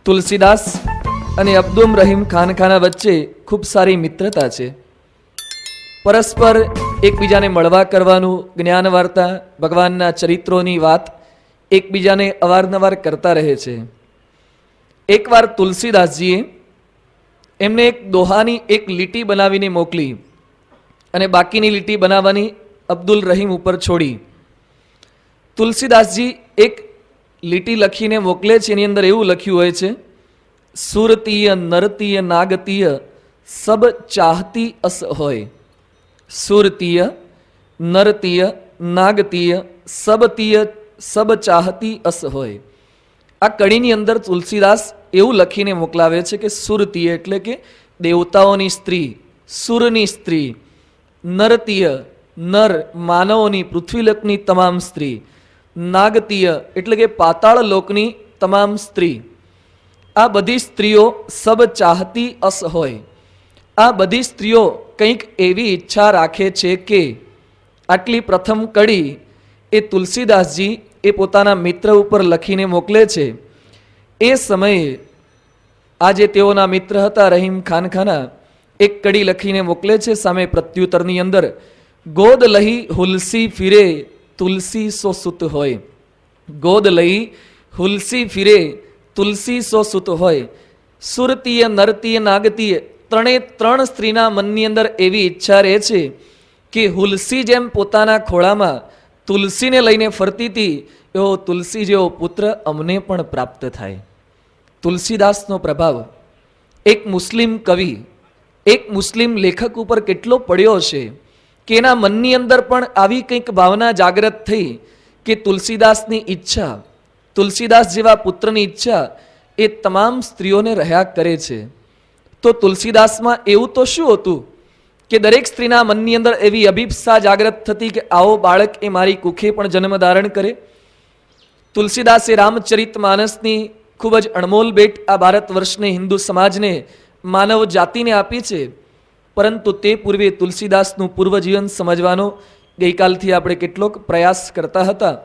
તુલસીદાસ અને અબ્દુલ રહીમ ખાનખાના વચ્ચે ખૂબ સારી મિત્રતા છે. પરસ્પર એકબીજાને મળવા કરવાનું, જ્ઞાન વાર્તા, ભગવાનના ચરિત્રોની વાત એકબીજાને અવારનવાર કરતા રહે છે. એકવાર તુલસીદાસજીએ એમને એક દોહાની એક લીટી બનાવીને મોકલી અને બાકીની લીટી બનાવવાની અબ્દુલ રહીમ ઉપર છોડી. તુલસીદાસજી એક લીટી લખીને મોકલે છે, એની અંદર એવું લખ્યું હોય છે, સુરતીય નરતીય નાગતીય સબ ચાહતી અસ હોય. સુરતીય નરતીય નાગતીય સબ ચાહતી અસ હોય. આ કડીની અંદર તુલસીદાસ એવું લખીને મોકલાવે છે કે સુરતીય એટલે કે દેવતાઓની સ્ત્રી, સુરની સ્ત્રી, નરતીય નર માનવોની પૃથ્વીલોકની તમામ સ્ત્રી, નાગતીય એટલે કે પાતાળ લોકની તમામ સ્ત્રી, આ બધી સ્ત્રીઓ સબ ચાહતી અસ હોય. આ બધી સ્ત્રીઓ કંઈક એવી ઈચ્છા રાખે છે કે આટલી પ્રથમ કડી એ તુલસીદાસજી એ પોતાના મિત્ર ઉપર લખીને મોકલે છે. એ સમયે આ જે તેઓના મિત્ર હતા રહીમ ખાનખાના એક કડી લખીને મોકલે છે. સામે પ્રત્યુત્તરની અંદર ગોદ લહી હુલસી ફિરે તુલસી સો સુત હોય. ગોદ લઈ હુલસી ફિરે તુલસી સો સુત હોય. સુરતીય નરતીય નાગતીય ત્રણ સ્ત્રીના મનની અંદર એવી ઈચ્છા રહે છે કે હુલસી જેમ પોતાના ખોળામાં તુલસીને લઈને ફરતી હતી એવો તુલસી જેવો પુત્ર અમને પણ પ્રાપ્ત થાય. તુલસીદાસનો પ્રભાવ એક મુસ્લિમ કવિ, એક મુસ્લિમ લેખક ઉપર કેટલો પડ્યો છે કે એના મનની અંદર પણ આવી કંઈક ભાવના જાગૃત થઈ કે તુલસીદાસની ઈચ્છા, તુલસીદાસ જેવા પુત્રની ઈચ્છા એ તમામ સ્ત્રીઓને રહ્યા કરે છે. તો તુલસીદાસમાં એવું તો શું હતું કે દરેક સ્ત્રીના મનની અંદર એવી અભિપ્સા જાગૃત થતી કે આવો બાળક એ મારી કુખે પણ જન્મ ધારણ કરે. તુલસીદાસે રામચરિત માનસની ખૂબ જ અણમોલ ભેટ આ ભારત વર્ષને, હિન્દુ સમાજને, માનવ જાતિને આપી છે. પરંતુ તે પૂર્વે તુલસીદાસનું પૂર્વજીવન સમજવાનો ગઈકાલથી આપણે કેટલોક પ્રયાસ કરતા હતા.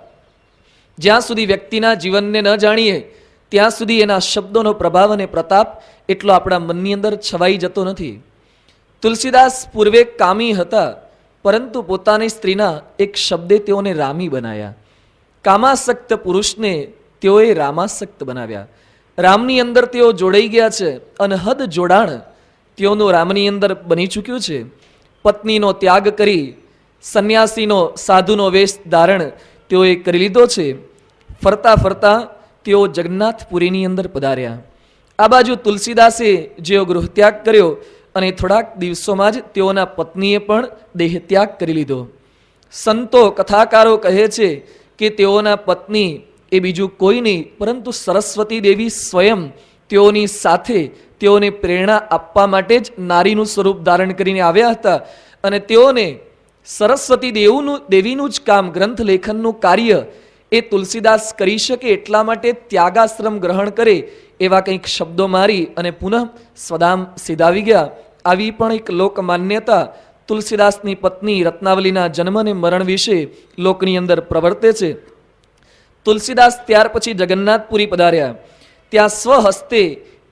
જ્યાં સુધી વ્યક્તિના જીવનને ન જાણીએ ત્યાં સુધી એના શબ્દોનો પ્રભાવ અને પ્રતાપ એટલો આપણા મનની અંદર છવાઈ જતો નથી. તુલસીદાસ પૂર્વે કામી હતા, પરંતુ પોતાની સ્ત્રીના એક શબ્દે તેઓને રામી બનાવ્યા. કામાસક્ત પુરુષને તેઓએ રામાસક્ત બનાવ્યા. રામની અંદર તેઓ જોડાઈ ગયા છે. અનહદ જોડાણ તેઓનું રામની અંદર બની ચૂક્યું છે. પત્નીનો ત્યાગ કરી સંન્યાસીનો, સાધુનો વેશ ધારણ તેઓએ કરી લીધો છે. ફરતા ફરતા તેઓ જગન્નાથપુરીની અંદર પધાર્યા. આ બાજુ તુલસીદાસે જેઓ ગૃહત્યાગ કર્યો અને થોડાક દિવસોમાં જ તેઓના પત્નીએ પણ દેહત્યાગ કરી લીધો. સંતો, કથાકારો કહે છે કે તેઓના પત્ની એ બીજું કોઈ નહીં પરંતુ સરસ્વતી દેવી સ્વયં તેઓની સાથે તેઓને પ્રેરણા આપવા માટે જ નારીનું સ્વરૂપ ધારણ કરીને આવ્યા હતા. અને તેઓને સરસ્વતી દેવીનું જ કામ, ગ્રંથ લેખનનું કાર્ય એ તુલસીદાસ કરી શકે એટલા માટે ત્યાગાશ્રમ ગ્રહણ કરે એવા કંઈક શબ્દો મારી અને પુનઃ સ્વધામ સીધાવી ગયા. આવી પણ એક લોક માન્યતા તુલસીદાસની પત્ની રત્નાવલીના જન્મ અને મરણ વિશે લોકની અંદર પ્રવર્તે છે. તુલસીદાસ ત્યાર પછી જગન્નાથપુરી પધાર્યા. ત્યાં સ્વહસ્તે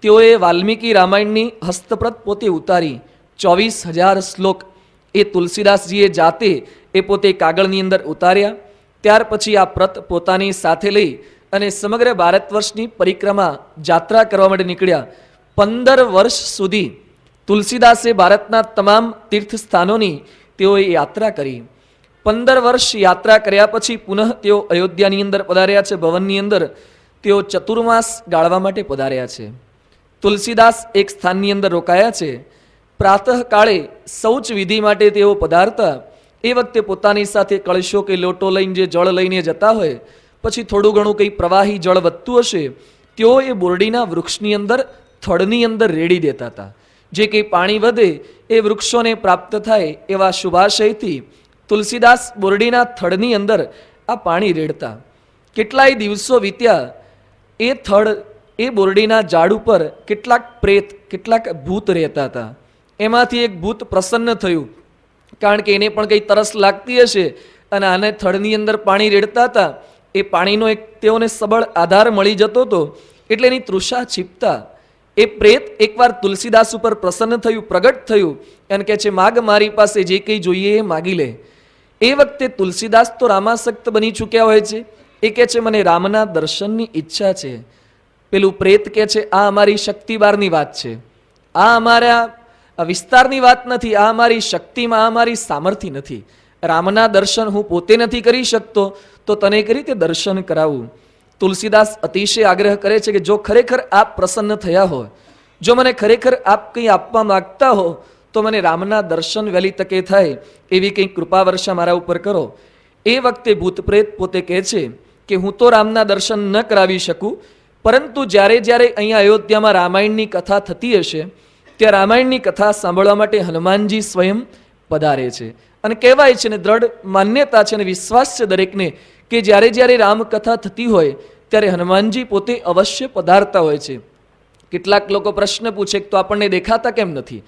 તેઓએ વાલ્મીકી રામાયણની હસ્તપ્રત પોતે ઉતારી 24,000 શ્લોક એ તુલસીદાસજીએ જાતે એ પોતે કાગળની અંદર ઉતાર્યા. ત્યાર પછી આ પ્રત પોતાની સાથે લઈ અને સમગ્ર ભારત વર્ષની પરિક્રમા યાત્રા કરવા માટે નીકળ્યા. 15 વર્ષ સુધી તુલસીદાસે ભારતના તમામ તીર્થ સ્થાનોની તેઓએ યાત્રા કરી. 15 વર્ષ યાત્રા કર્યા પછી પુનઃ તેઓ અયોધ્યાની અંદર પધાર્યા છે. ભવનની અંદર તેઓ ચતુર્માસ ગાળવા માટે પધાર્યા છે. તુલસીદાસ એક સ્થાનની અંદર રોકાયા છે. પ્રાતઃકાળે શૌચ વિધિ માટે તેઓ પધારતા. એ વખતે પોતાની સાથે કળશો કે લોટો લઈને જે જળ લઈને જતા હોય, પછી થોડું ઘણું કંઈ પ્રવાહી જળ વધતું હશે તેઓ એ બોરડીના વૃક્ષની અંદર, થડની અંદર રેડી દેતા હતા. જે કંઈ પાણી વધે એ વૃક્ષોને પ્રાપ્ત થાય એવા શુભાશયથી તુલસીદાસ બોરડીના થડની અંદર આ પાણી રેડતા. કેટલાય દિવસો વીત્યા. એ થડ, એ બોરડીના ઝાડ ઉપર કેટલાક પ્રેત, કેટલાક ભૂત રહેતા હતા. એમાંથી એક ભૂત પ્રસન્ન થયું, કારણ કે એને પણ કંઈ તરસ લાગતી હશે અને આને થડની અંદર પાણી રેડતા હતા. એ પાણીનો એક તેઓને સબળ આધાર મળી જતો હતો. એટલે એની તૃષા છીપતા એ પ્રેત એકવાર તુલસીદાસ ઉપર પ્રસન્ન થયું, પ્રગટ થયું અને કહે છે, માગ મારી પાસે જે કંઈ જોઈએ એ માગી લે. એ વખતે તુલસીદાસ તો રામાસક્ત બની ચૂક્યા હોય છે. એ કહે છે, મને રામના દર્શનની ઈચ્છા છે. પેલું પ્રેત કહે છે, આ અમારી શક્તિ બહારની વાત છે, આ અમારા વિસ્તારની વાત નથી, આ અમારી શક્તિમાં, આ અમારી સામર્થ્ય નથી. રામના દર્શન હું પોતે નથી કરી શકતો, તો તને કઈ રીતે દર્શન કરાવું? તુલસીદાસ અતિશય આગ્રહ કરે છે કે જો ખરેખર આપ પ્રસન્ન થયા હો, જો મને ખરેખર આપ કંઈ આપવા માગતા હો, તો મને રામના દર્શન વહેલી તકે થાય એવી કંઈક કૃપા વર્ષા મારા ઉપર કરો. એ વખતે ભૂતપ્રેત પોતે કહે છે કે હું તો રામના દર્શન ન કરાવી શકું, પરંતુ જ્યારે જ્યારે અહીંયા અયોધ્યામાં રામાયણની કથા થતી હશે, ત્યાં રામાયણની કથા સાંભળવા માટે હનુમાનજી સ્વયં પધારે છે. અને કહેવાય છે ને, દ્રઢ માન્યતા છે અને વિશ્વાસ છે દરેકને કે જ્યારે જ્યારે રામકથા થતી હોય ત્યારે હનુમાનજી પોતે અવશ્ય પધારતા હોય છે. કેટલાક લોકો પ્રશ્ન પૂછે તો આપણને દેખાતા કેમ નથી?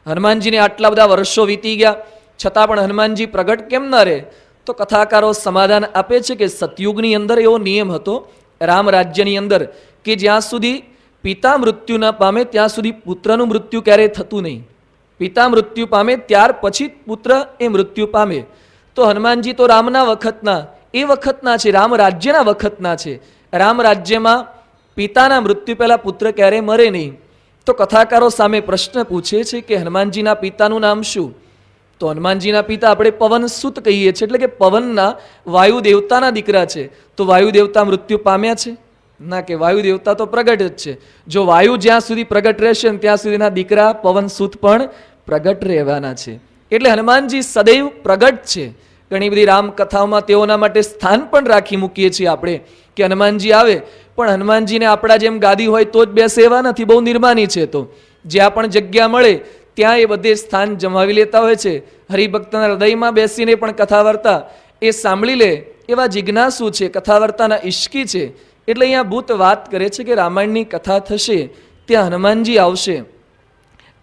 હનુમાનજીને આટલા બધા વર્ષો વીતી ગયા છતાં પણ હનુમાનજી પ્રગટ કેમ ન રહે? તો કથાકારો સમાધાન આપે છે કે સતયુગની અંદર એવો નિયમ હતો રામ રાજ્યની અંદર કે જ્યાં સુધી પિતા મૃત્યુ ન પામે ત્યાં સુધી પુત્રનું મૃત્યુ ક્યારેય થતું નહીં. પિતા મૃત્યુ પામે ત્યાર પછી પુત્ર એ મૃત્યુ પામે. તો હનુમાનજી તો રામના વખતના, એ વખતના છે, રામ રાજ્યના વખતના છે. રામ રાજ્યમાં પિતાના મૃત્યુ પહેલા પુત્ર ક્યારેય મરે નહીં. તો કથાકારો સામે પ્રશ્ન પૂછે છે કે હનુમાનજીના પિતાનું નામ શું? તો હનુમાનજીના પિતા આપણે પવન સુત કહીએ છીએ, એટલે કે પવનના, વાયુ દેવતાના દીકરા છે. તો વાયુ દેવતા મૃત્યુ પામ્યા છે? ના, કે વાયુ દેવતા તો પ્રગટ જ છે. જો વાયુ જ્યાં સુધી પ્રગટ રહેશે ત્યાં સુધીના દીકરા પવન સુત પણ પ્રગટ રહેવાના છે. એટલે હનુમાનજી સદૈવ પ્રગટ છે. ઘણી બધી રામકથાઓમાં તેઓના માટે સ્થાન પણ રાખી મૂકીએ છીએ આપણે કે હનુમાનજી આવે, પણ હનુમાનજીને આપણા જેમ ગાદી હોય તો જ બેસે એવા નથી, બહુ નિર્માની છે. તો જ્યાં પણ જગ્યા મળે ત્યાં એ બધે સ્થાન જમાવી લેતા હોય છે. હરિભક્તના હૃદયમાં બેસીને પણ કથા વાર્તા એ સાંભળી લે એવા જિજ્ઞાસુ છે, કથા વાર્તાના ઈશ્કી છે. એટલે અહીંયા ભૂત વાત કરે છે કે રામાયણની કથા થશે ત્યાં હનુમાનજી આવશે.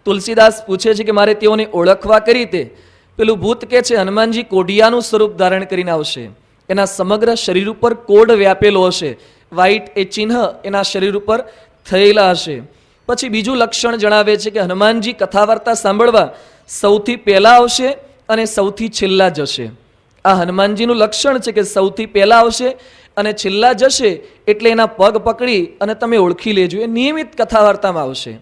તુલસીદાસ પૂછે છે કે મારે તેઓને ઓળખવા કઈ રીતે? પેલું ભૂત કહે છે હનુમાનજી કોઢિયાનું સ્વરૂપ ધારણ કરીને આવશે. એના સમગ્ર શરીર ઉપર કોઢ વ્યાપેલો હશે, વ્હાઈટ એ ચિહ્ન એના શરીર ઉપર થયેલા હશે. પછી બીજું લક્ષણ જણાવે છે કે હનુમાનજી કથા વાર્તા સાંભળવા સૌથી પહેલા આવશે અને સૌથી છેલ્લા જશે. આ હનુમાનજીનું લક્ષણ છે કે સૌથી પહેલા આવશે અને છેલ્લા જશે. એટલે એના પગ પકડી અને તમે ઓળખી લેજો, એ નિયમિત કથા વાર્તામાં આવશે.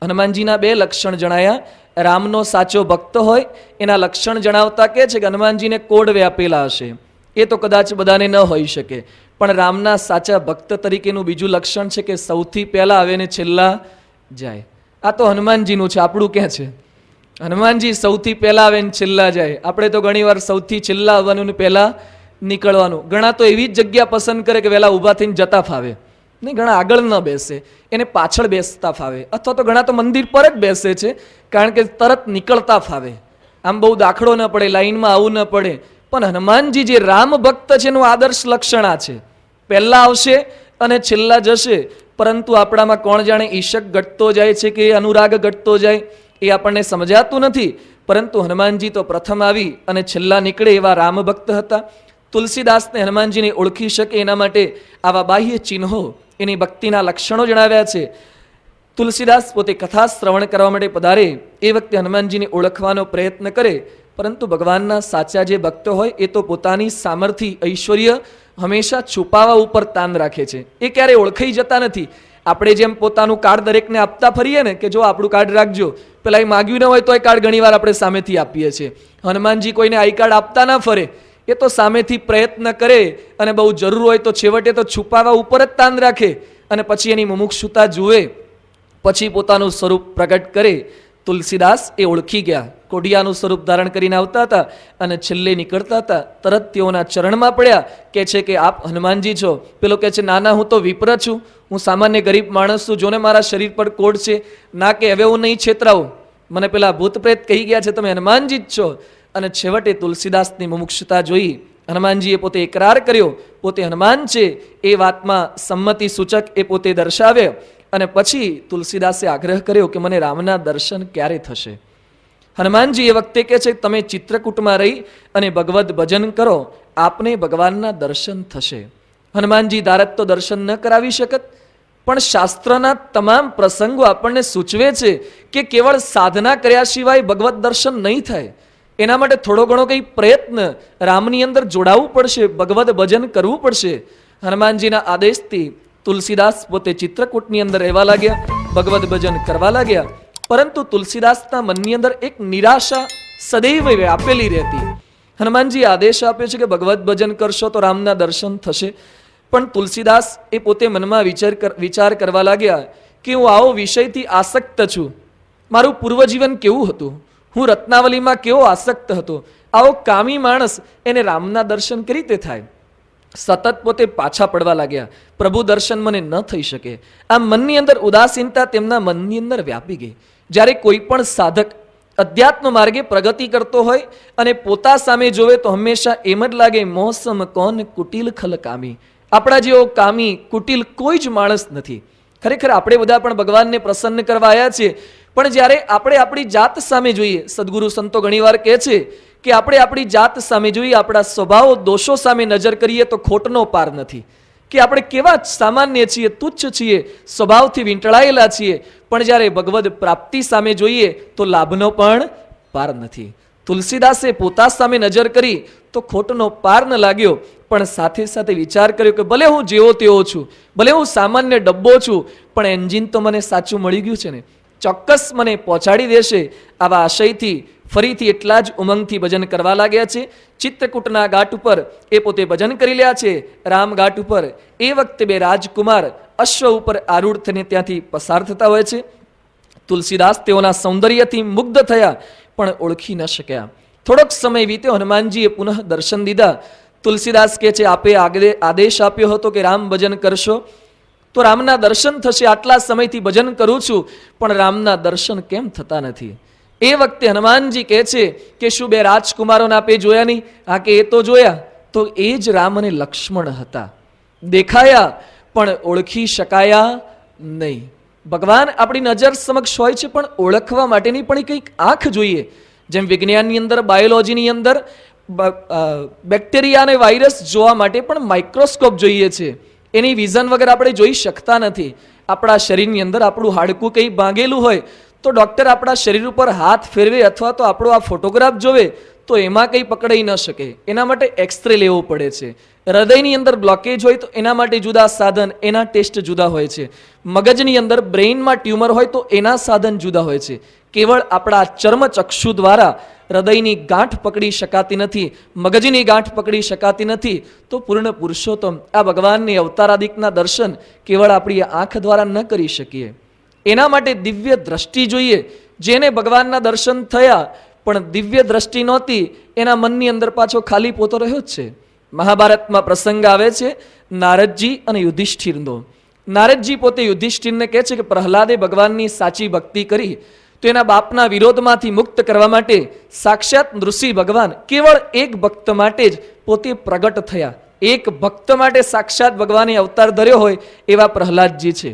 હનુમાનજીના બે લક્ષણ જણાયા. રામનો સાચો ભક્ત હોય એના લક્ષણ જણાવતા કહે છે કે હનુમાનજીને કોઢ વ્યાપેલા હશે. એ તો કદાચ બધાને ન હોઈ શકે, પણ રામના સાચા ભક્ત તરીકેનું બીજું લક્ષણ છે કે સૌથી પહેલા આવે ને છેલ્લા જાય. આ તો હનુમાનજીનું છે, આપણું ક્યાં છે? હનુમાનજી સૌથી પહેલા આવે ને છેલ્લા જાય. આપણે તો ઘણીવાર સૌથી છેલ્લા આવવાનું ને પહેલા નીકળવાનું. ઘણા તો એવી જ જગ્યા પસંદ કરે કે વહેલા ઊભા થઈને જતા ફાવે નહીં, ઘણા આગળ ન બેસે, એને પાછળ બેસતા ફાવે. અથવા તો ઘણા તો મંદિર પર જ બેસે છે કારણ કે તરત નીકળતા ફાવે, આમ બહુ દાખલો ન પડે, લાઈનમાં આવવું ન પડે. પણ હનુમાનજી જે રામ ભક્ત છે એનું આદર્શ લક્ષણ આ છે, પહેલા આવશે અને છેલ્લા જશે. પરંતુ આપણામાં કોણ જાણે ઈશક ઘટતો જાય છે કે અનુરાગ ઘટતો જાય એ આપણને સમજાતું નથી. પરંતુ હનુમાનજી તો પ્રથમ આવી અને છેલ્લા નીકળે એવા રામ ભક્ત હતા. તુલસીદાસને હનુમાનજીને ઓળખી શકે એના માટે આવા બાહ્ય ચિહ્નો, એની ભક્તિના લક્ષણો જણાવ્યા છે. તુલસીદાસ પોતે કથા શ્રવણ કરવા માટે પધારે એ વખતે હનુમાનજીને ઓળખવાનો પ્રયત્ન કરે. પરંતુ ભગવાનના સાચા જે ભક્ત હોય એ તો પોતાની સામર્થ્ય, ઐશ્વર્ય હંમેશા છુપાવવા ઉપર તાન રાખે છે. એ ક્યારેય ઓળખાઈ જતા નથી. આપણે જેમ પોતાનું કાર્ડ દરેકને આપતા ફરીએ ને કે જો આપણું કાર્ડ રાખજો, પેલા એ માગ્યું ન હોય તો એ કાર્ડ ઘણીવાર આપણે સામેથી આપીએ છીએ. હનુમાનજી કોઈને આઈ કાર્ડ આપતા ના ફરે, એ તો સામેથી પ્રયત્ન કરે અને બહુ જરૂર હોય તો છેવટે તો છુપાવવા ઉપર જ તાન રાખે અને પછી એની મુમુક્ષુતા જુએ, પછી પોતાનું સ્વરૂપ પ્રગટ કરે. તુલસીદાસ એ ઓળખી ગયા. કોઢિયાનું સ્વરૂપ ધારણ કરીને આવતા હતા અને છેલ્લે નીકળતા હતા. તરત તેઓના ચરણમાં પડ્યા, કે છે કે આપ હનુમાનજી છો? પેલો કહે છે નાના, હું તો વિપ્ર છું, હું સામાન્ય ગરીબ માણસ છું, જોને મારા શરીર પર કોઢ છે. ના, કે હવે હું નહીં છેતરાવું, મને પેલા ભૂત પ્રેત કહી ગયા છે તમે હનુમાનજી જ છો. અને છેવટે તુલસીદાસની મુમુક્ષુતા જોઈ હનુમાનજીએ પોતે એકરાર કર્યો, પોતે હનુમાન છે એ વાતમાં સંમતિ સૂચક એ પોતે દર્શાવે. અને પછી તુલસીદાસે આગ્રહ કર્યો કે મને રામના દર્શન ક્યારે થશે? હનુમાનજી એ વખતે કહે છે તમે ચિત્રકૂટમાં રહી અને ભગવદ ભજન કરો, આપને ભગવાનના દર્શન થશે. હનુમાનજી ધારત તો દર્શન ન કરાવી શકત, પણ શાસ્ત્રના તમામ પ્રસંગો આપણને સૂચવે છે કે કેવળ સાધના કર્યા સિવાય ભગવત દર્શન નહીં થાય. એના માટે થોડો ઘણો કંઈ પ્રયત્ન રામની અંદર જોડાવવું પડશે, ભગવત ભજન કરવું પડશે. હનુમાનજીના આદેશથી તુલસીદાસ પોતે ચિત્રકૂટની અંદર રહેવા લાગ્યા, ભગવત ભજન કરવા લાગ્યા. પરંતુ તુલસીદાસના મનની અંદર એક નિરાશા સદૈવ વ્યાપેલી રહેતી. હનુમાનજી આદેશ આપ્યો છે કે ભગવત ભજન કરશો તો રામના દર્શન થશે. પણ તુલસીદાસ એ પોતે મનમાં વિચાર કરવા લાગ્યા કે હું આવો વિષયથી આસક્ત છું. મારું પૂર્વજીવન કેવું હતું, હું રત્નાવલીમાં કેવો આસક્ત હતો. આવો કામી માણસ એને રામના દર્શન કઈ રીતે થાય? સતત પોતે પાછા પડવા લાગ્યા. પ્રભુ દર્શન મને ન થઈ શકે. આ મનની અંદર ઉદાસીનતા તેમના મનની અંદર વ્યાપી ગઈ. જ્યારે કોઈ પણ સાધક અધ્યાત્મ માર્ગે પ્રગતિ કરતો હોય અને પોતા સામે જોવે તો હંમેશા એમ જ લાગે મોસમ કોન કુટિલ ખલ કામી. આપણા જેવો કામી કુટિલ કોઈ જ માણસ નથી. ખરેખર આપણે બધા પણ ભગવાનને પ્રસન્ન કરવા આવ્યા છીએ. પણ જ્યારે આપણે આપણી જાત સામે જોઈએ, સદગુરુ સંતો ઘણીવાર કહે છે કે આપણે આપણી જાત સામે જોઈએ, આપણા સ્વભાવો દોષો સામે નજર કરીએ તો ખોટનો પાર નથી. કે આપણે કેવા સામાન્ય છીએ, તુચ્છ છીએ, સ્વભાવથી વીંટળાયેલા છીએ. પણ જ્યારે ભગવદ પ્રાપ્તિ સામે જોઈએ તો લાભનો પણ પાર નથી. તુલસીદાસે પોતા સામે નજર કરી તો ખોટનો પાર ન લાગ્યો. પણ સાથે સાથે વિચાર કર્યો કે ભલે હું જેવો તેવો છું, ભલે હું સામાન્ય ડબ્બો છું, પણ એન્જિન તો મને સાચું મળી ગયું છે ને, ચોક્કસ મને પહોંચાડી દેશે. આવા આશયથી ફરીથી એટલા જ ઉમંગથી ભજન કરવા લાગ્યા છે. ચિત્રકૂટના ઘાટ ઉપર એ પોતે ભજન કરી રહ્યા છે. રામ ઘાટ ઉપર એ વખતે બે રાજકુમાર અશ્વ ઉપર આરૂઢ થઈને ત્યાંથી પસાર થતા હોય છે. તુલસીદાસ તેઓના સૌંદર્યથી મુગ્ધ થયા પણ ઓળખી ન શક્યા. થોડોક સમય વીત્યો, હનુમાનજીએ પુનઃ દર્શન દીધા. તુલસીદાસ કહે છે આપે આદેશ આપ્યો હતો કે રામ ભજન કરશો તો રામના દર્શન થશે. આટલા સમયથી ભજન કરું છું પણ રામના દર્શન કેમ થતા નથી? એ વખતે હનુમાનજી કહે છે કે શું બે રાજકુમારોને આપે જોયા નહીં? હા કે એ તો જોયા. તો એ જ રામ અને લક્ષ્મણ હતા. દેખાયા પણ ઓળખી શકાયા નહીં. ભગવાન આપણી નજર સમક્ષ હોય છે પણ ઓળખવા માટેની પણ કંઈક આંખ જોઈએ. જેમ વિજ્ઞાનની અંદર, બાયોલોજીની અંદર બેક્ટેરિયા અને વાયરસ જોવા માટે પણ માઇક્રોસ્કોપ જોઈએ છે. એની વિઝન વગર આપણે જોઈ શકતા નથી. આપણા શરીરની અંદર આપણું હાડકું કંઈ ભાંગેલું હોય તો ડૉક્ટર આપણા શરીર ઉપર હાથ ફેરવે અથવા તો આપણો આ ફોટોગ્રાફ જોવે તો એમાં કંઈ પકડાઈ ન શકે. એના માટે એક્સરે લેવો પડે છે. હૃદયની અંદર બ્લોકેજ હોય તો એના માટે જુદા સાધન, એના ટેસ્ટ જુદા હોય છે. મગજની અંદર બ્રેઇનમાં ટ્યુમર હોય તો એના સાધન જુદા હોય છે. કેવળ આપણા ચર્મચક્ષુ દ્વારા હૃદયની ગાંઠ પકડી શકાતી નથી, મગજની ગાંઠ પકડી શકાતી નથી. તો પૂર્ણ પુરુષોત્તમ આ ભગવાનની અવતારાદિકના દર્શન કેવળ આપણી આંખ દ્વારા ન કરી શકીએ. એના માટે દિવ્ય દ્રષ્ટિ જોઈએ. જેને ભગવાનના દર્શન થયા પણ દિવ્ય દ્રષ્ટિ નહોતી, એના મનની અંદર પાછો ખાલી પોતો રહ્યો જ છે. મહાભારતમાં પ્રસંગ આવે છે નારદજી અને યુધિષ્ઠિરનો. નારદજી પોતે યુધિષ્ઠિરને કહે છે કે પ્રહલાદે ભગવાનની સાચી ભક્તિ કરી તો એના બાપના વિરોધમાંથી મુક્ત કરવા માટે સાક્ષાત નૃસિંહ ભગવાન કેવળ એક ભક્ત માટે જ પોતે પ્રગટ થયા. એક ભક્ત માટે સાક્ષાત ભગવાને અવતાર ધર્યો હોય એવા પ્રહલાદજી છે.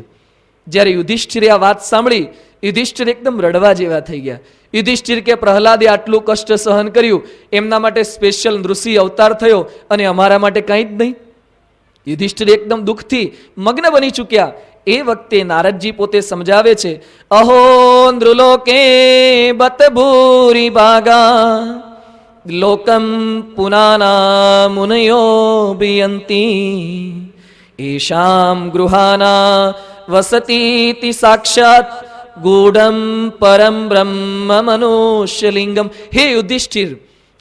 જ્યારે યુધિષ્ઠિરે આ વાત સાંભળી, યુધિષ્ઠિર એકદમ રડવા જેવા થઈ ગયા. યુધિષ્ઠિર કે પ્રહલાદે આટલું કષ્ટ સહન કર્યું, એમના માટે સ્પેશિયલ નૃસિંહ અવતાર થયો અને અમારા માટે કંઈ જ નહીં. યુધિષ્ઠિર એકદમ દુઃખથી મગ્ન બની ચૂક્યા. એ વખતે નારદજી પોતે સમજાવે છે, અહો નૃલોકે બત ભૂરી ભાગા લોકમ પુનાના મુનયો બિયંતી એશામ ગૃહાના વસતીતિ સાક્ષાત ગૂઢમ પરમ બ્રહ્મ મનુષ્યલિંગમ. હે યુધિષ્ઠિર,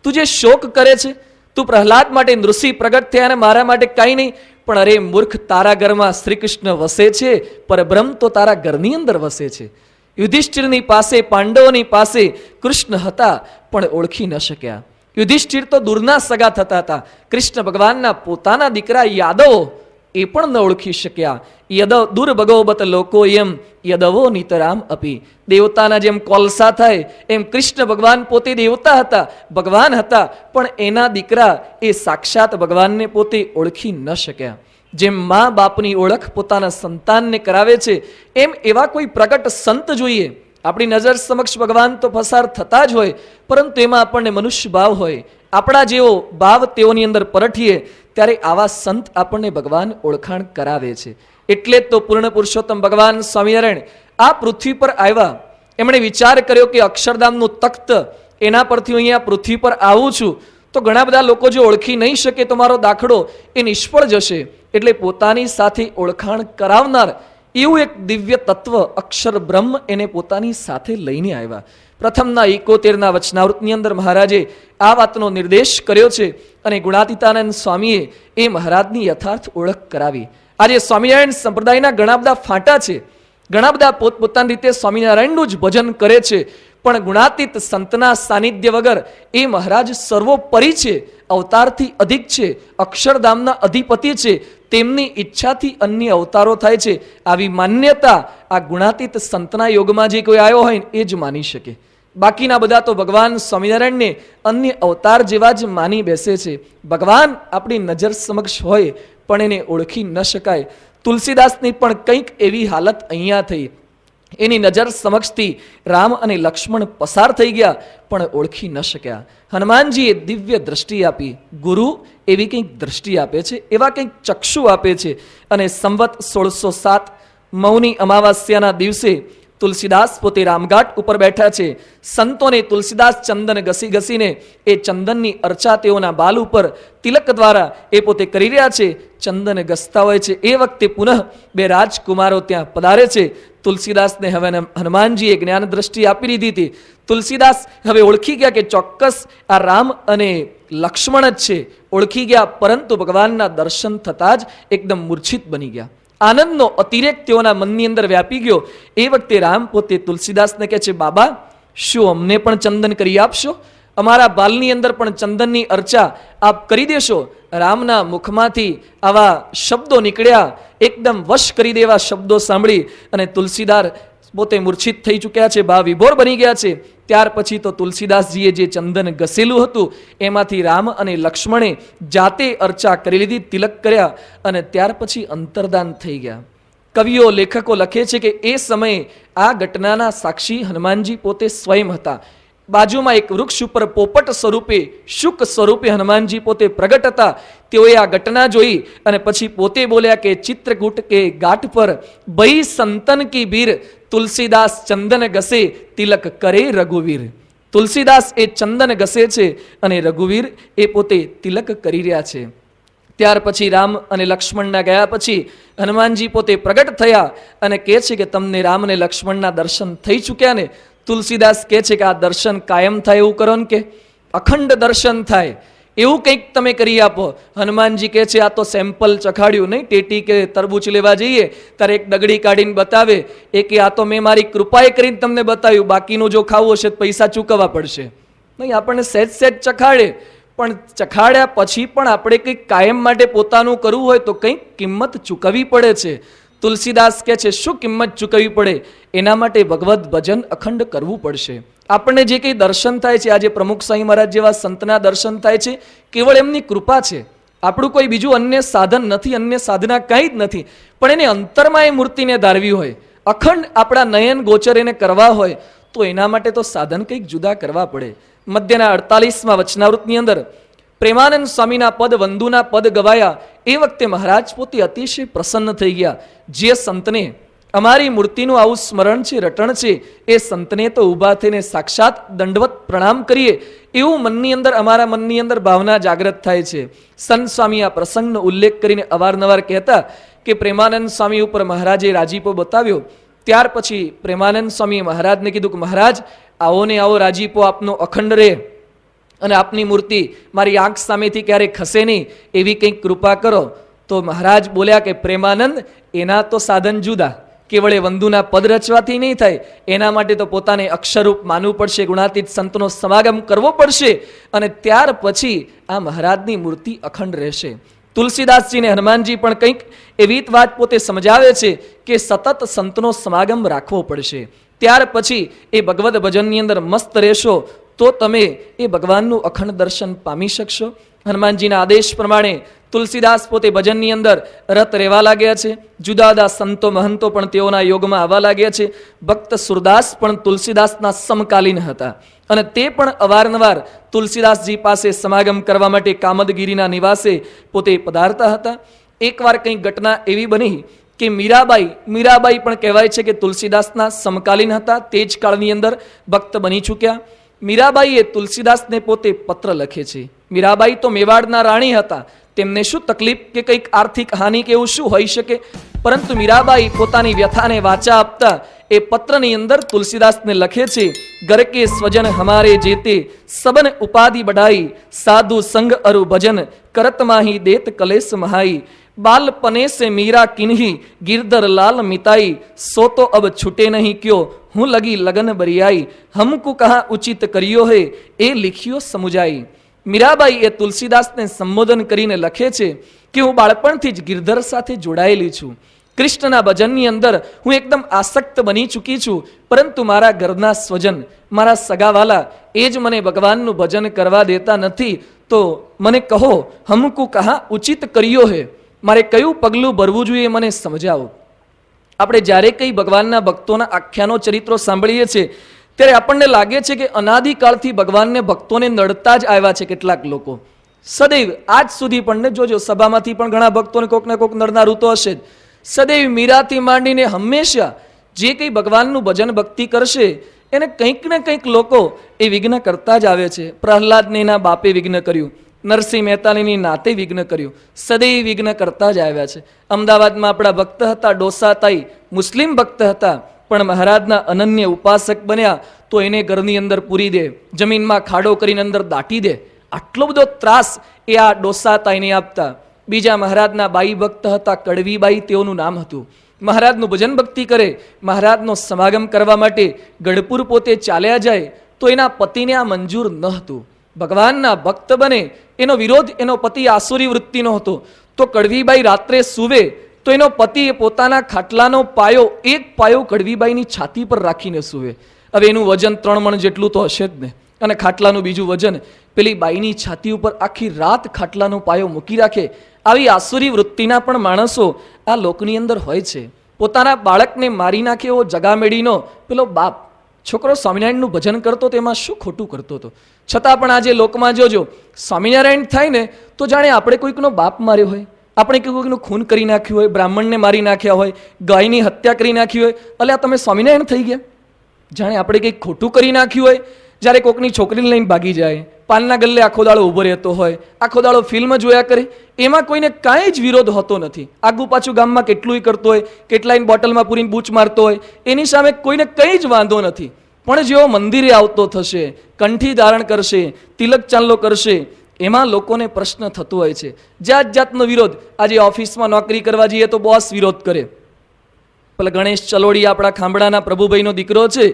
તું જે શોક કરે છે, તું પ્રહલાદ માટે નૃસિંહ પ્રગટ થયા અને મારા માટે કાંઈ નહીં, પણ અરે મૂર્ખ, તારા ઘરમાં શ્રી કૃષ્ણ વસે છે, પરબ્રહ્મ તો તારા ઘરની અંદર વસે છે. યુધિષ્ઠિરની પાસે, પાંડવોની પાસે કૃષ્ણ હતા પણ ઓળખી ન શક્યા. યુધિષ્ઠિર તો દૂરના સગા થતા હતા. કૃષ્ણ ભગવાનના પોતાના દીકરા યાદવો એ પણ ન ઓળખી શક્યા. યદવ દુર્ભગોબત લોકો એમ યદવો નિતરામ અપી. દેવતાના જેમ કોલસા થાય એમ કૃષ્ણ ભગવાન પોતે દેવતા હતા, ભગવાન હતા, પણ એના દીકરા એ સાક્ષાત ભગવાનને પોતે ઓળખી ન શક્યા. જેમ મા બાપની ઓળખ પોતાના સંતાનને કરાવે છે એમ એવા કોઈ પ્રગટ સંત જોઈએ. આપણી નજર સમક્ષ ભગવાન તો પસાર થતા જ હોય, પરંતુ એમાં આપણને મનુષ્ય ભાવ હોય. આપણા જેવો ભાવ તેઓની અંદર પરઠીએ ત્યારે આવા સંત આપણને ભગવાન ઓળખાણ કરાવે છે. એટલે જ તો પૂર્ણ પુરુષોત્તમ ભગવાન સ્વામિનારાયણ આ પૃથ્વી પર આવ્યા. એમણે વિચાર કર્યો કે અક્ષરધામનું તખ્ત, એના પરથી હું અહીંયા પૃથ્વી પર આવું છું તો ઘણા બધા લોકો જો ઓળખી નહીં શકે તો મારો દાખલો એ નિષ્ફળ જશે. એટલે પોતાની સાથે ઓળખાણ કરાવનાર એવું એક દિવ્ય તત્વ અક્ષર બ્રહ્મ એને પોતાની સાથે લઈને આવ્યા. પ્રથમના 71ના વચનાવૃતની અંદર મહારાજે આ વાતનો નિર્દેશ કર્યો છે અને ગુણાતીતાનંદ સ્વામીએ એ મહારાજની યથાર્થ ઓળખ કરાવી. આજે સ્વામિનારાયણ સંપ્રદાયના ઘણા બધા ફાંટા છે, ઘણા બધા પોતપોતાની રીતે સ્વામિનારાયણનું જ ભજન કરે છે, પણ ગુણાતીત સંતના સાનિધ્ય વગર એ મહારાજ સર્વોપરી છે, અવતારથી અધિક છે, અક્ષરધામના અધિપતિ છે, તેમની ઈચ્છાથી અન્ય અવતારો થાય છે. આવી માન્યતા આ ગુણાતીત સંતના યોગમાં જે કોઈ આવ્યો હોય એ જ માની શકે. બાકીના બધા તો ભગવાન સ્વામિનારાયણને અન્ય અવતાર જેવા જ માની બેસે છે. ભગવાન આપણી નજર સમક્ષ હોય પણ એને ઓળખી ન શકાય. તુલસીદાસની પણ કંઈક એવી હાલત અહીંયા થઈ. એની નજર સમક્ષથી રામ અને લક્ષ્મણ પસાર થઈ ગયા પણ ઓળખી ન શક્યા. હનુમાનજીએ દિવ્ય દ્રષ્ટિ આપી. ગુરુ એવી કંઈક દ્રષ્ટિ આપે છે, એવા કંઈક ચક્ષુ આપે છે. અને સંવત 1607 મૌની અમાવાસ્યાના દિવસે તુલસીદાસ પોતે રામઘાટ ઉપર બેઠા છે. સંતોને તુલસીદાસ ચંદન ઘસી ઘસીને એ ચંદનની અર્ચા તેઓના બાલ ઉપર તિલક દ્વારા એ પોતે કરી રહ્યા છે. ચંદન ઘસતા હોય છે એ વખતે પુનઃ બે રાજકુમારો ત્યાં પધારે છે. તુલસીદાસને હવે હનુમાનજીએ જ્ઞાન દ્રષ્ટિ આપી દીધી હતી. તુલસીદાસ હવે ઓળખી ગયા કે ચોક્કસ આ રામ અને લક્ષ્મણ જ છે, ઓળખી ગયા. પરંતુ ભગવાનના દર્શન થતાં જ એકદમ મૂર્છિત બની ગયા. આનંદનો અતિરેક તેઓના મનની અંદર વ્યાપી ગયો. એ વખતે રામ પોતે તુલસીદાસને કહે છે, બાબા શું અમને પણ ચંદન કરી આપશો? અમારા બાલની અંદર પણ ચંદનની અર્ચા આપ કરી દેશો? રામના મુખમાંથી આવા શબ્દો નીકળ્યા, એકદમ વશ કરી દેવા શબ્દો સાંભળી અને તુલસીદાસ પોતે મૂર્છિત થઈ ચૂક્યા છે, ભાવ વિભોર બની ગયા છે. ત્યાર પછી તો તુલસીદાસજીએ જે ચંદન ઘસેલું હતું એમાંથી રામ અને લક્ષ્મણે જાતે અર્ચા કરી લીધી, તિલક કર્યા અને ત્યાર પછી અંતર્ધાન થઈ ગયા. કવિઓ લેખકો લખે છે કે એ સમયે આ ઘટનાના સાક્ષી હનુમાનજી પોતે સ્વયં હતા. બાજુમાં એક વૃક્ષ ઉપર પોપટ સ્વરૂપે, શુક સ્વરૂપે હનુમાનજી પોતે પ્રગટ હતા. તેઓએ આ ઘટના જોઈ અને પછી પોતે બોલ્યા કે ચિત્રકૂટ કે ઘાટ પર ભઈ સંતન કી ભીર, તુલસીદાસ ચંદન ઘસે તિલક કરે રઘુવીર. તુલસીદાસ એ ચંદન ઘસે છે અને રઘુવીર એ પોતે તિલક કરી રહ્યા છે. ત્યાર પછી રામ અને લક્ષ્મણના ગયા પછી હનુમાનજી પોતે પ્રગટ થયા અને કહે છે કે તમને રામ અને લક્ષ્મણના દર્શન થઈ ચૂક્યા ને? તુલસીદાસ કહે છે કે આ દર્શન કાયમ થાય એવું કરો ને, કે અખંડ દર્શન થાય એવું કંઈક તમે કરી આપો. હનુમાનજી કહે છે આ તો સેમ્પલ ચખાડ્યું નહીં, ટેટી કે તરબૂચ લેવા જઈએ ત્યારે એક ડગડી કાઢીને બતાવે એ કે આ તો મેં મારી કૃપાએ કરીને તમને બતાવ્યું, બાકીનું જો ખાવું હશે તો પૈસા ચૂકવવા પડશે. નહીં, આપણને સહેજ સહેજ ચખાડે, પણ ચખાડ્યા પછી પણ આપણે કંઈક કાયમ માટે પોતાનું કરવું હોય તો કંઈક કિંમત ચૂકવવી પડે છે. તુલસીદાસ કહે છે શું કિંમત ચૂકવવી પડે? એના માટે ભગવદ્ ભજન અખંડ કરવું પડશે. આપણને જે કંઈ દર્શન થાય છે, આજે પ્રમુખ સ્વામી મહારાજ જેવા સંતના દર્શન થાય છે, કેવળ એમની કૃપા છે. આપણું કોઈ બીજું અન્ય સાધન નથી, અન્ય સાધના કંઈ જ નથી. પણ એને અંતરમાં એ મૂર્તિને ધારવી હોય, અખંડ આપણા નયન ગોચર એને કરવા હોય તો એના માટે તો સાધન કંઈક જુદા કરવા પડે. મધ્યના 48મા વચનાવૃતની અંદર પ્રેમાનંદ સ્વામીના પદ, વંદુના પદ ગવાયા. એ વખતે મહારાજ પોતે અતિશય પ્રસન્ન થઈ ગયા. જે સંતને અમારી મૂર્તિનું આવું સ્મરણ છે, રટણ છે, એ સંતને તો ઊભા થઈને સાક્ષાત દંડવત પ્રણામ કરીએ એવું મનની અંદર, અમારા મનની અંદર ભાવના જાગૃત થાય છે. સંત સ્વામી આ પ્રસંગનો ઉલ્લેખ કરીને અવારનવાર કહેતા કે પ્રેમાનંદ સ્વામી ઉપર મહારાજે રાજીપો બતાવ્યો. ત્યાર પછી પ્રેમાનંદ સ્વામીએ મહારાજને કીધું કે મહારાજ આવો ને આવો રાજીપો આપનો અખંડ રહે અને આપની મૂર્તિ મારી આંખ સામેથી ક્યારેય ખસે નહીં, એવી કંઈક કૃપા કરો. તો મહારાજ બોલ્યા કે પ્રેમાનંદ એના તો સાધન જુદા, કેવળ એ વંદુના પદ રચવાથી નહીં થાય, એના માટે તો પોતાને અક્ષરરૂપ માનવું પડશે, ગુણાતીત સંતનો સમાગમ કરવો પડશે અને ત્યાર પછી આ મહારાજની મૂર્તિ અખંડ રહેશે. તુલસીદાસજીને હનુમાનજી પણ કંઈક એવી જ વાત પોતે સમજાવે છે કે સતત સંતનો સમાગમ રાખવો પડશે. ત્યાર પછી એ ભગવદ ભજનની અંદર મસ્ત રહેશો તો તમે એ ભગવાનનું અખંડ દર્શન પામી શકશો. હનુમાનજીના આદેશ પ્રમાણે તુલસીદાસ પોતે ભજનની અંદર રત રહેવા લાગ્યા છે. જુદા જુદા સંતો મહંતો પણ તેઓના યોગમાં આવવા લાગ્યા છે. ભક્ત સુરદાસ પણ તુલસીદાસના સમકાલીન હતા અને તે પણ અવારનવાર તુલસીદાસજી પાસે સમાગમ કરવા માટે કામદગીરીના નિવાસે પોતે પધારતા હતા. એકવાર કંઈક ઘટના એવી બની કે મીરાબાઈ પણ કહેવાય છે કે તુલસીદાસના સમકાલીન હતા, તે જ કાળની અંદર ભક્ત બની ચૂક્યા. મીરાબાઈએ તુલસીદાસને પોતે પત્ર લખે છે. મીરાબાઈ તો મેવાડના રાણી હતા, તેમને શું તકલીફ કે કંઈક આર્થિક હાનિ કે એવું શું હોઈ શકે, પરંતુ મીરાબાઈ પોતાની વ્યથાને વાચા આપતા એ પત્રની અંદર તુલસીદાસને લખે છે, ઘર કે સ્વજન હમારે જેતે સબન ઉપાધિ બઢાઈ, સાધુ સંગ અરુ ભજન કરત માહી દેત કલેશ મહાઈ, बालपने से मीरा किन्ही गिरधर लाल मिताई, सो तो अब छूटे नहीं क्यों हूँ लगी लगन बरियाई, हमको कहा उचित करियो है ए लिखियो समुजाई. મીરાબાઈ એ તુલસીદાસને સંબોધન કરીને લખે છે કે હું બાળપણથી જ ગિરધર સાથે જોડાયેલી છું, કૃષ્ણના ભજનની અંદર હું એકદમ આસક્ત બની ચૂકી છું, પરંતુ મારા ઘરના સ્વજન, મારા સગાવાલા એ જ મને ભગવાનનું ભજન કરવા દેતા નથી, તો મને કહો હમકુ કહા ઉચિત કર્યો હે, મારે કયું પગલું ભરવું જોઈએ મને સમજાવો. આપણે જ્યારે કંઈ ભગવાનના ભક્તોના આખ્યાનો ચરિત્રો સાંભળીએ છીએ ત્યારે આપણને લાગે છે કે અનાદિકાળથી ભગવાનને ભક્તોને નડતા જ આવ્યા છે કેટલાક લોકો, સદૈવ આજ સુધી પણ જોજો સભામાંથી પણ ઘણા ભક્તોને કોઈક ને કોઈક નડનારું તો હશે જ. સદૈવ મીરાથી માંડીને હંમેશા જે કંઈ ભગવાનનું ભજન ભક્તિ કરશે એને કંઈક ને કંઈક લોકો એ વિઘ્ન કરતા જ આવે છે. પ્રહલાદને એના બાપે વિઘ્ન કર્યું, નરસિંહ મહેતાની નાતે વિઘ્ન કર્યું, સદૈવ વિઘ્ન કરતા જ આવ્યા છે. અમદાવાદમાં આપણા ભક્ત હતા ડોસાતાઈ, મુસ્લિમ ભક્ત હતા, પણ મહારાજના અનન્ય ઉપાસક બન્યા તો એને ઘરની અંદર પૂરી દે, જમીનમાં ખાડો કરીને અંદર દાટી દે, આટલો બધો ત્રાસ એ આ ડોસાતાઈને આપતા. બીજા મહારાજના બાઈ ભક્ત હતા કડવીબાઈ, તેઓનું નામ હતું. મહારાજનું ભજન ભક્તિ કરે, મહારાજનો સમાગમ કરવા માટે ગઢપુર પોતે ચાલ્યા જાય તો એના પતિને આ મંજૂર ન હતું. ભગવાનના ભક્ત બને એનો વિરોધ એનો પતિ આસુરી વૃત્તિનો હતો. તો કડવીબાઈ રાત્રે સૂવે તો એનો પતિ એ પોતાના ખાટલાનો પાયો, એક પાયો કડવીબાઈની છાતી પર રાખીને સૂવે. હવે એનું વજન 3 મણ જેટલું તો હશે જ ને, અને ખાટલાનું બીજું વજન, પેલી બાઈની છાતી ઉપર આખી રાત ખાટલાનો પાયો મૂકી રાખે. આવી આસુરી વૃત્તિના પણ માણસો આ લોકની અંદર હોય છે. પોતાના બાળકને મારી નાખે એવો જગામેડીનો પેલો બાપ, છોકરો સ્વામિનારાયણનું ભજન કરતો તેમાં શું ખોટું કરતો હતો, છતાં પણ આજે લોકમાં જોજો સ્વામિનારાયણ થાય ને તો જાણે આપણે કોઈકનો બાપ માર્યો હોય, આપણે કોઈકનું ખૂન કરી નાખ્યું હોય, બ્રાહ્મણને મારી નાખ્યા હોય, ગાયની હત્યા કરી નાખી હોય, અલ્યા તમે સ્વામિનારાયણ થઈ ગયા, જાણે આપણે કંઈક ખોટું કરી નાખ્યું હોય. જ્યારે કોકની છોકરીને લઈને ભાગી જાય, પાનના ગલ્લે આખો દાડો ઊભો રહેતો હોય, આખો દાડો ફિલ્મ જોયા કરે, એમાં કોઈને કાંઈ જ વિરોધ હોતો નથી. આગુ પાછું ગામમાં કેટલુંય કરતો હોય, કેટલાય બોટલમાં પૂરીને બૂચ મારતો હોય, એની સામે કોઈને કંઈ જ વાંધો નથી. પણ જેવો મંદિરે આવતો થશે, કંઠી ધારણ કરશે, તિલક ચાંદલો કરશે, એમાં લોકોને પ્રશ્ન થતો હોય છે. જાત જાતનો વિરોધ. આજે ઓફિસમાં નોકરી કરવા જઈએ તો બોસ વિરોધ કરે. પેલા ગણેશ ચલોડી આપણા ખાંભડાના પ્રભુભાઈનો દીકરો છે,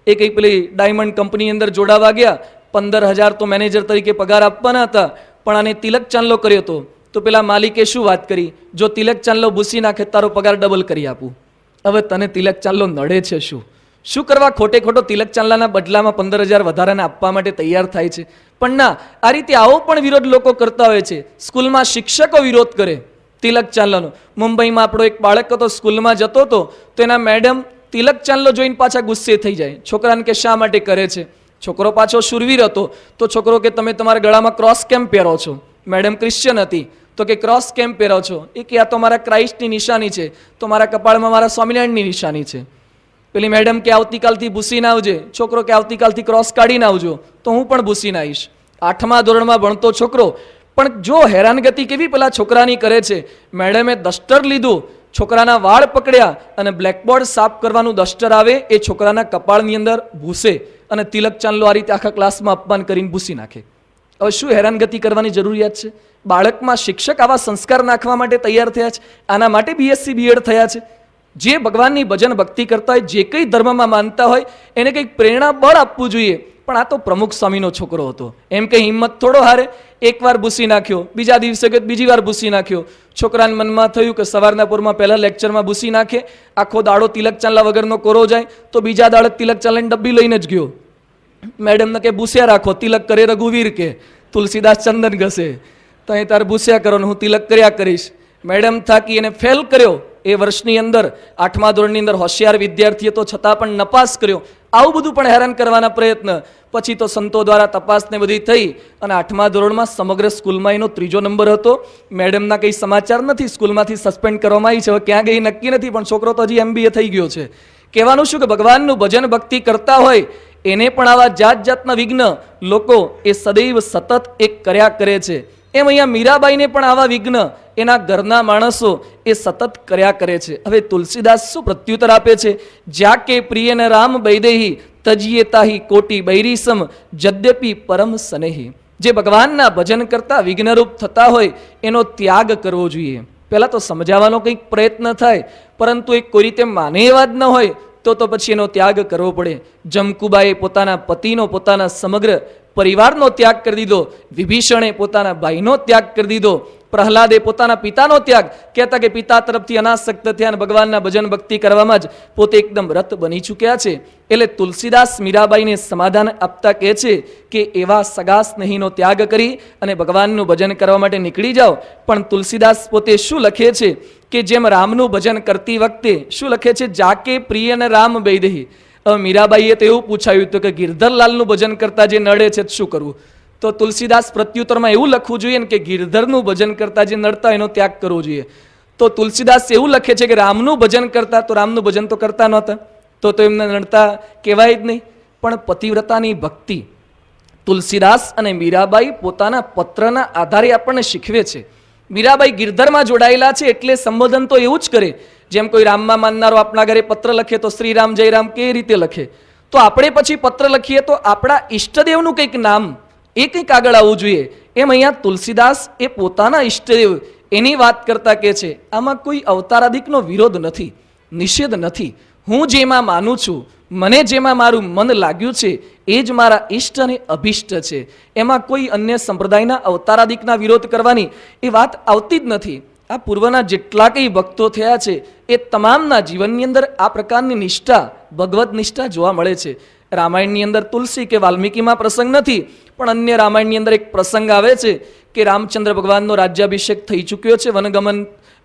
એ કંઈક પેલી ડાયમંડ કંપની અંદર જોડાવા ગયા, 15,000 તો મેનેજર તરીકે પગાર આપવાના હતા, પણ આને તિલક ચાંદલો કર્યો હતો. તો પેલા માલિકે શું વાત કરી, જો તિલક ચાંદલો ભૂસી નાખે તારો પગાર ડબલ કરી આપું. હવે તને તિલક ચાંદલો નડે છે શું કરવા ખોટે ખોટો તિલક ચાંદલાના બદલામાં 15,000 વધારાને આપવા માટે તૈયાર થાય છે? પણ ના, આ રીતે આવો પણ વિરોધ લોકો કરતા હોય છે. સ્કૂલમાં શિક્ષકો વિરોધ કરે તિલક ચાંદલાનો. મુંબઈમાં આપણો એક બાળક હતો, સ્કૂલમાં જતો હતો તો એના મેડમ તિલક ચાંદલો જોઈને પાછા ગુસ્સે થઈ જાય. છોકરાને કે શા માટે કરે છે? છોકરો પાછો શુરવીર હતો તો છોકરો કે તમે તમારા ગળામાં ક્રોસ કેમ પહેરો છો? મેડમ ક્રિશ્ચન હતી તો કે ક્રોસ કેમ પહેરો છો? એ કે આ તો મારા ક્રાઇસ્ટની નિશાની છે, તો મારા કપાળમાં મારા સ્વામિનારાયણની નિશાની છે. પેલી મેડમ કે આવતીકાલથી ભૂસીને આવજે. છોકરો કે આવતીકાલથી ક્રોસ કાઢીને આવજો. તો હું પણ ભૂસીને આવીશ. 8મા ધોરણમાં ભણતો છોકરો, પણ જો હેરાનગતિ કેવી પેલા છોકરાની કરે છે. મેડમે ડસ્ટર લીધું, છોકરાના વાળ પકડ્યા અને બ્લેકબોર્ડ સાફ કરવાનું ડસ્ટર આવે એ છોકરાના કપાળની અંદર ભૂસે અને તિલક ચાંદલો આ રીતે આખા ક્લાસમાં અપમાન કરીને ભૂસી નાખે. હવે શું હેરાનગતિ કરવાની જરૂરિયાત છે? બાળકમાં શિક્ષક આવા સંસ્કાર નાખવા માટે તૈયાર થયા છે. આના માટે BSc BEd થયા છે. જે ભગવાનની ભજન ભક્તિ કરતા હોય, જે કંઈ ધર્મમાં માનતા હોય, એને કંઈક પ્રેરણા બળ આપવું જોઈએ. પણ આ તો પ્રમુખ સ્વામીનો છોકરો હતો, એમ કંઈ હિંમત થોડો હારે. એકવાર ભૂસી નાખ્યો, બીજા દિવસે કે બીજી વાર ભૂસી નાખ્યો. છોકરાને મનમાં થયું કે સવારના પૂરમાં પહેલા લેક્ચરમાં ભૂસી નાખે, આખો દાડો તિલક ચાંદલા વગરનો કોરો જાય, તો બીજા દાડે તિલક ચાંદલાની ડબ્બી લઈને જ ગયો. મેડમને કે ભૂસ્યા રાખો, તિલક કરે રઘુવીર કે તુલસીદાસ ચંદન ઘસે, તો અહીં તારે ભૂસ્યા કરો ને હું તિલક કર્યા કરીશ. મેડમ થાકી એને ફેલ કર્યો. એ વર્ષની અંદર 8મા ધોરણની અંદર હોશિયાર વિદ્યાર્થીએ તો છતાં પણ નપાસ કર્યો. આવું બધું પણ હેરાન કરવાના પ્રયત્ન. પછી તો સંતો દ્વારા તપાસને બધી થઈ અને 8મા ધોરણમાં સમગ્ર સ્કૂલમાં એનો 3જો નંબર હતો. મેડમના કંઈ સમાચાર નથી, સ્કૂલમાંથી સસ્પેન્ડ કરવામાં આવી છે, હવે ક્યાં ગઈ નક્કી નથી, પણ છોકરો તો હજી MBA થઈ ગયો છે. કહેવાનું શું કે ભગવાનનું ભજન ભક્તિ કરતા હોય એને પણ આવા જાત જાતના વિઘ્ન લોકો એ સદૈવ સતત એક કર્યા કરે છે. એમ અહીંયા મીરાબાઈને પણ આવા વિઘ્ન એના ઘરના માણસો એ સતત કર્યા કરે છે. હવે તુલસીદાસ શું પ્રત્યુત્તર આપે છે? જ્યા કે પ્રિય ન રામ બૈદેહી તજીએ તાહી કોટી બૈરીસમ જદ્યપી પરમ સનેહી. જે ભગવાનના ભજન કરતા વિઘ્નરૂપ થતા હોય એનો ત્યાગ કરવો જોઈએ. પહેલા તો સમજાવવાનો કંઈક પ્રયત્ન થાય, પરંતુ એ કોઈ રીતે માને એવા જ ન હોય તો પછી એનો ત્યાગ કરવો પડે. જમકુબાએ પોતાના પતિનો, પોતાના સમગ્ર પરિવારનો ત્યાગ કરી દીધો. વિભીષણે પોતાના ભાઈનો ત્યાગ કરી દીધો. પ્રહલાદે પોતાના પિતાનો ત્યાગ, કહેતા કે પિતા તરફથી અનાસક્ત થયા અને ભગવાનના ભજન ભક્તિ કરવામાં જ પોતે એકદમ રત બની ચૂક્યા છે. એટલે તુલસીદાસ મીરાબાઈને સમાધાન આપતા કહે છે કે એવા સગા સ્નેહીનો ત્યાગ કરી અને ભગવાનનું ભજન કરવા માટે નીકળી જાઓ. પણ તુલસીદાસ પોતે શું લખે છે કે જેમ રામનું ભજન કરતી વખતે શું લખે છે? જાકે પ્રિય ને રામ બૈદેહી. હવે મીરાબાઈએ તો એવું પૂછાયું હતું કે ગિરધરલાલનું ભજન કરતા જે નડે છે શું કરવું? તો તુલસીદાસ પ્રત્યુત્તરમાં એવું લખવું જોઈએ ને કે ગિરધરનું ભજન કરતા જે નડતા એનો ત્યાગ કરવો જોઈએ. તો તુલસીદાસ એવું લખે છે કે રામનું ભજન કરતા, તો રામનું ભજન તો કરતા નહોતા, તો એમને નડતા કહેવાય જ નહીં. પણ પતિવ્રતાની ભક્તિ તુલસીદાસ અને મીરાબાઈ પોતાના પત્રના આધારે આપણને શીખવે છે. મીરાબાઈ ગિરધરમાં જોડાયેલા છે એટલે સંબોધન તો એવું જ કરે. જેમ કોઈ રામમાં માનનારો આપણા ઘરે પત્ર લખે તો શ્રી રામ જય રામ કેવી રીતે લખે, તો આપણે પછી પત્ર લખીએ તો આપણા ઈષ્ટદેવનું કંઈક નામ એ કંઈક આગળ આવવું જોઈએ. એમ અહીંયા તુલસીદાસ એ પોતાના ઈષ્ટદેવ એની વાત કરતા કે છે આમાં કોઈ અવતારાદિકનો વિરોધ નથી, નિષેધ નથી. હું જેમાં માનું છું, મને જેમાં મારું મન લાગ્યું છે એ જ મારા ઈષ્ટ અને અભિષ્ટ છે. એમાં કોઈ અન્ય સંપ્રદાયના અવતારાદિકના વિરોધ કરવાની એ વાત આવતી જ નથી. આ પૂર્વના જેટલા કંઈ ભક્તો થયા છે એ તમામના જીવનની અંદર આ પ્રકારની નિષ્ઠા, ભગવત નિષ્ઠા જોવા મળે છે. રામાયણની અંદર તુલસી કે વાલ્મીકીમાં પ્રસંગ નથી, પણ અન્ય રામાયણની અંદર એક પ્રસંગ આવે છે કે રામચંદ્ર ભગવાનનો રાજ્યાભિષેક થઈ ચૂક્યો છે, વનગમન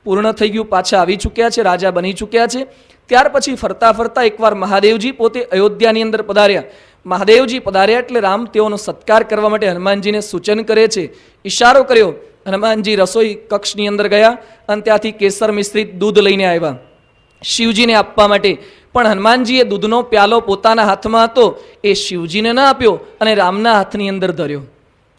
પૂર્ણ થઈ ગયું, પાછા આવી ચૂક્યા છે, રાજા બની ચૂક્યા છે. ત્યાર પછી ફરતા ફરતા એકવાર મહાદેવજી પોતે અયોધ્યાની અંદર પધાર્યા. મહાદેવજી પધાર્યા એટલે રામ તેઓનો સત્કાર કરવા માટે હનુમાનજીને સૂચન કરે છે, ઈશારો કર્યો. હનુમાનજી રસોઈ કક્ષની અંદર ગયા અને ત્યાંથી કેસર મિશ્રિત દૂધ લઈને આવ્યા શિવજીને આપવા માટે. પણ હનુમાનજીએ દૂધનો પ્યાલો પોતાના હાથમાં હતો એ શિવજીને ન આપ્યો અને રામના હાથની અંદર ધર્યો.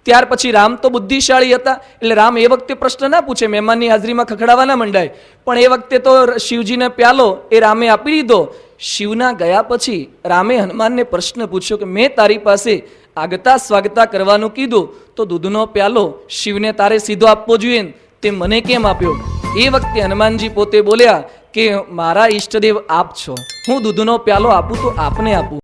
ત્યાર પછી રામ તો બુદ્ધિશાળી હતા એટલે રામ એ વખતે પ્રશ્ન ના પૂછે, મહેમાનની હાજરીમાં ખખડાવા ના મંડાય. પણ એ વખતે તો શિવજીને પ્યાલો એ રામે આપી દીધો. શિવના ગયા પછી રામે હનુમાનને પ્રશ્ન પૂછ્યો કે મેં તારી પાસે આગતા સ્વાગતા કરવાનું કીધું તો દૂધનો પ્યાલો શિવને તારે સીધો આપવો જોઈએ, તે મને કેમ આપ્યો? એ વખતે હનુમાનજી પોતે બોલ્યા કે મારા ઈષ્ટદેવ આપ છો, હું દૂધનો પ્યાલો આપું તો આપને આપું,